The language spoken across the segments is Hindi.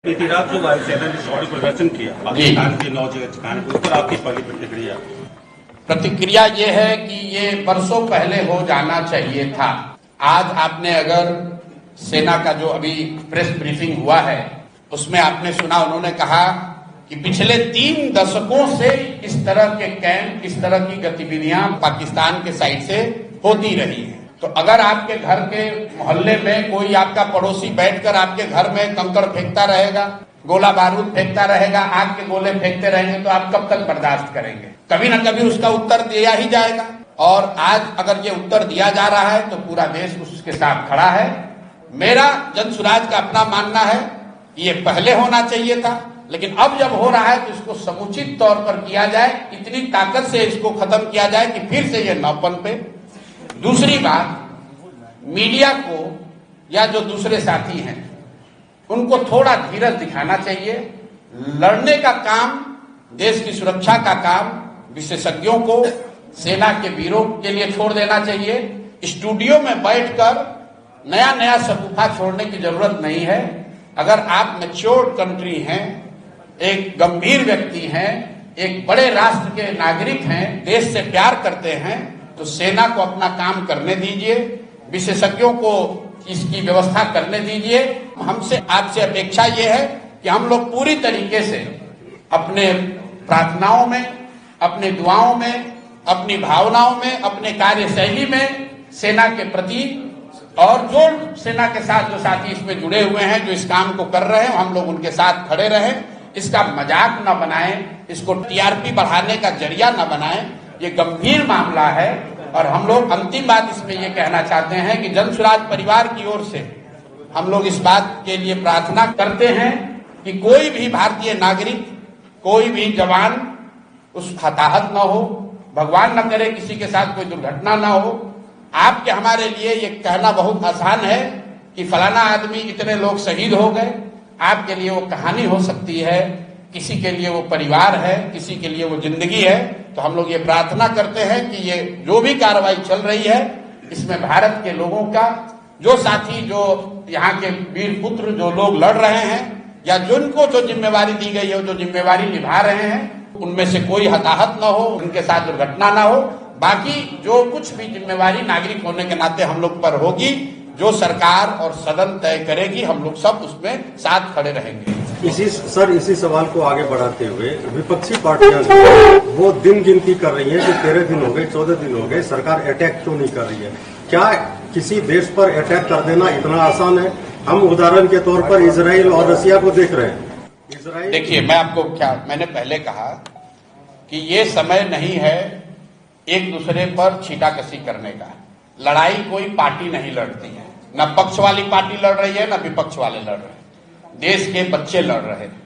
बीती रात जो वायुसेना ने सौर्य प्रदर्शन किया पाकिस्तान के 9 जगह ठिकाने पर, उस पर आपकी पहली प्रतिक्रिया ये है कि ये बरसों पहले हो जाना चाहिए था। आज आपने अगर सेना का जो अभी प्रेस ब्रीफिंग हुआ है उसमें आपने सुना, उन्होंने कहा कि पिछले 3 दशकों से इस तरह के कैंप, इस तरह की गतिविधियां पाकिस्तान के साइड से होती रही है। तो अगर आपके घर के मोहल्ले में कोई आपका पड़ोसी बैठकर आपके घर में कंकड़ फेंकता रहेगा, गोला बारूद फेंकता रहेगा, आग के गोले फेंकते रहेंगे, तो आप कब तक बर्दाश्त करेंगे? कभी ना कभी उसका उत्तर दिया ही जाएगा। और आज अगर ये उत्तर दिया जा रहा है तो पूरा देश उसके साथ खड़ा है। मेरा जनसुराज का अपना मानना है कि ये पहले होना चाहिए था, लेकिन अब जब हो रहा है तो इसको समुचित तौर पर किया जाए, इतनी ताकत से इसको खत्म किया जाए कि फिर से ये न पनपे। दूसरी बात, मीडिया को या जो दूसरे साथी हैं उनको थोड़ा धीरज दिखाना चाहिए। लड़ने का काम, देश की सुरक्षा का काम विशेषज्ञों को, सेना के वीरों के लिए छोड़ देना चाहिए। स्टूडियो में बैठकर नया नया शगुफा छोड़ने की जरूरत नहीं है। अगर आप मैच्योर्ड कंट्री हैं, एक गंभीर व्यक्ति हैं, एक बड़े राष्ट्र के नागरिक हैं, देश से प्यार करते हैं, तो सेना को अपना काम करने दीजिए, विशेषज्ञों को इसकी व्यवस्था करने दीजिए। हमसे आपसे अपेक्षा यह है कि हम लोग पूरी तरीके से अपने प्रार्थनाओं में, अपने दुआओं में, अपनी भावनाओं में, अपने कार्यशैली में सेना के प्रति और जो सेना के साथ जो साथी इसमें जुड़े हुए हैं, जो इस काम को कर रहे हैं, हम लोग उनके साथ खड़े रहें। इसका मजाक न बनाएं, इसको टीआरपी बढ़ाने का जरिया न बनाएं। ये गंभीर मामला है। और हम लोग अंतिम बात इसमें ये कहना चाहते हैं कि जनसुराज परिवार की ओर से हम लोग इस बात के लिए प्रार्थना करते हैं कि कोई भी भारतीय नागरिक, कोई भी जवान उस हताहत न हो, भगवान न करे किसी के साथ कोई दुर्घटना न हो। आपके हमारे लिए ये कहना बहुत आसान है कि फलाना आदमी, इतने लोग शहीद हो गए। आपके लिए वो कहानी हो सकती है, किसी के लिए वो परिवार है, किसी के लिए वो जिंदगी है। तो हम लोग ये प्रार्थना करते हैं कि ये जो भी कार्रवाई चल रही है, इसमें भारत के लोगों का, जो साथी, जो यहाँ के वीर पुत्र, जो लोग लड़ रहे हैं या जिनको जो जिम्मेवारी दी गई है, जो जिम्मेवारी निभा रहे हैं, उनमें से कोई हताहत न हो, उनके साथ दुर्घटना न हो। बाकी जो कुछ भी जिम्मेवारी नागरिक होने के नाते हम लोग पर होगी, जो सरकार और सदन तय करेगी, हम लोग सब उसमें साथ खड़े रहेंगे। इसी सवाल को आगे बढ़ाते हुए विपक्षी पार्टियां वो दिन गिनती कर रही हैं कि 13 दिन हो गए, 14 दिन हो गए, सरकार अटैक क्यों नहीं कर रही है? क्या किसी देश पर अटैक कर देना इतना आसान है? हम उदाहरण के तौर पर इजराइल और रसिया को देख रहे हैं। देखिए, मैंने पहले कहा कि ये समय नहीं है एक दूसरे पर छींटाकशी करने का। लड़ाई कोई पार्टी नहीं लड़ती है, न पक्ष वाली पार्टी लड़ रही है, न विपक्ष वाले लड़ रहे हैं। देश के बच्चे लड़ रहे हैं,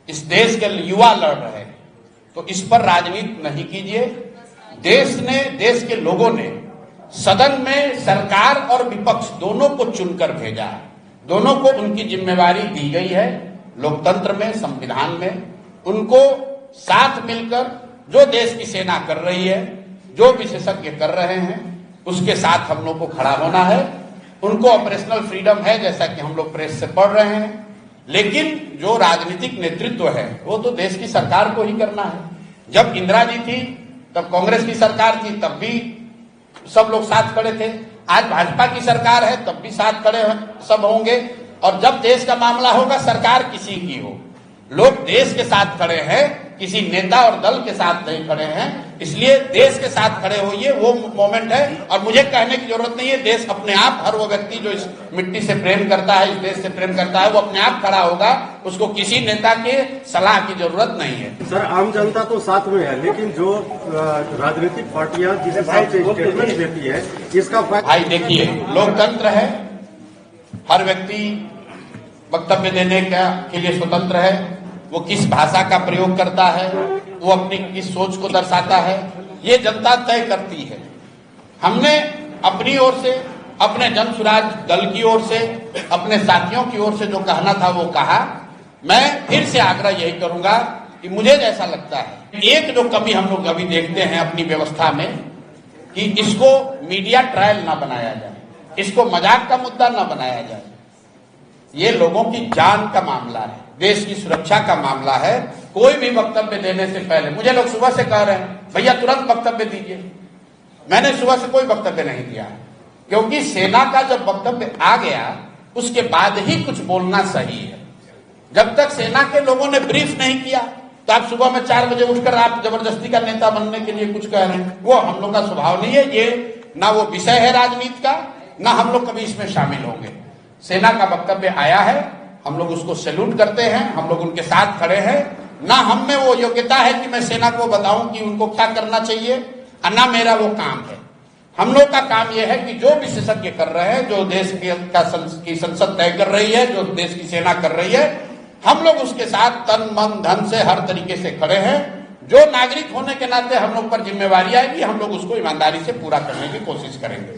इस देश के युवा लड़ रहे हैं। तो इस पर राजनीति नहीं कीजिए। देश के लोगों ने सदन में सरकार और विपक्ष दोनों को चुनकर भेजा है। दोनों को उनकी जिम्मेवारी दी गई है लोकतंत्र में, संविधान में। उनको साथ मिलकर जो देश की सेना कर रही है, जो विशेषज्ञ कर रहे हैं, उसके साथ हम लोग को खड़ा होना है। उनको ऑपरेशनल फ्रीडम है, जैसा कि हम लोग प्रेस से पढ़ रहे हैं, लेकिन जो राजनीतिक नेतृत्व है वो तो देश की सरकार को ही करना है। जब इंदिरा जी थी तब कांग्रेस की सरकार थी, तब भी सब लोग साथ खड़े थे। आज भाजपा की सरकार है, तब भी साथ खड़े सब होंगे। और जब देश का मामला होगा, सरकार किसी की हो, लोग देश के साथ खड़े हैं, किसी नेता और दल के साथ नहीं खड़े हैं। इसलिए देश के साथ खड़े होइए, वो मोमेंट है। और मुझे कहने की जरूरत नहीं है, देश अपने आप, हर वो व्यक्ति जो इस मिट्टी से प्रेम करता है, इस देश से प्रेम करता है, वो अपने आप खड़ा होगा। उसको किसी नेता के सलाह की जरूरत नहीं है। सर, आम जनता तो साथ में है, लेकिन जो राजनीतिक पार्टियां जिस हिसाब से स्टेटमेंट देती है, इसका भाई देखिए, लोकतंत्र है, हर व्यक्ति वक्तव्य देने के लिए स्वतंत्र है। वो किस भाषा का प्रयोग करता है, वो अपनी किस सोच को दर्शाता है, ये जनता तय करती है। हमने अपनी ओर से, अपने जनसुराज दल की ओर से, अपने साथियों की ओर से जो कहना था वो कहा। मैं फिर से आग्रह यही करूंगा कि मुझे जैसा लगता है, एक जो कमी हम लोग अभी देखते हैं अपनी व्यवस्था में, कि इसको मीडिया ट्रायल ना बनाया जाए, इसको मजाक का मुद्दा ना बनाया जाए। ये लोगों की जान का मामला है, देश की सुरक्षा का मामला है। कोई भी वक्तव्य देने से पहले, मुझे लोग सुबह से कह रहे हैं भैया तुरंत वक्तव्य दीजिए, मैंने सुबह से कोई वक्तव्य नहीं दिया है, क्योंकि सेना का जब वक्तव्य आ गया उसके बाद ही कुछ बोलना सही है। जब तक सेना के लोगों ने ब्रीफ नहीं किया तो आप सुबह में 4 बजे उठकर आप जबरदस्ती का नेता बनने के लिए कुछ कह रहे हैं, वो हम लोग का स्वभाव नहीं है। ये ना वो विषय है राजनीति का, ना हम लोग कभी इसमें शामिल होंगे। सेना का वक्तव्य आया है, हम लोग उसको सैल्यूट करते हैं, हम लोग उनके साथ खड़े हैं। ना हम में वो योग्यता है कि मैं सेना को बताऊं कि उनको क्या करना चाहिए, और ना मेरा वो काम है। हम लोग का काम यह है कि जो विशेषज्ञ कर रहे हैं, जो देश की संसद तय कर रही है, जो देश की सेना कर रही है, हम लोग उसके साथ तन मन धन से हर तरीके से खड़े हैं। जो नागरिक होने के नाते हम लोग पर जिम्मेवारी आएगी, हम लोग उसको ईमानदारी से पूरा करने की कोशिश करेंगे।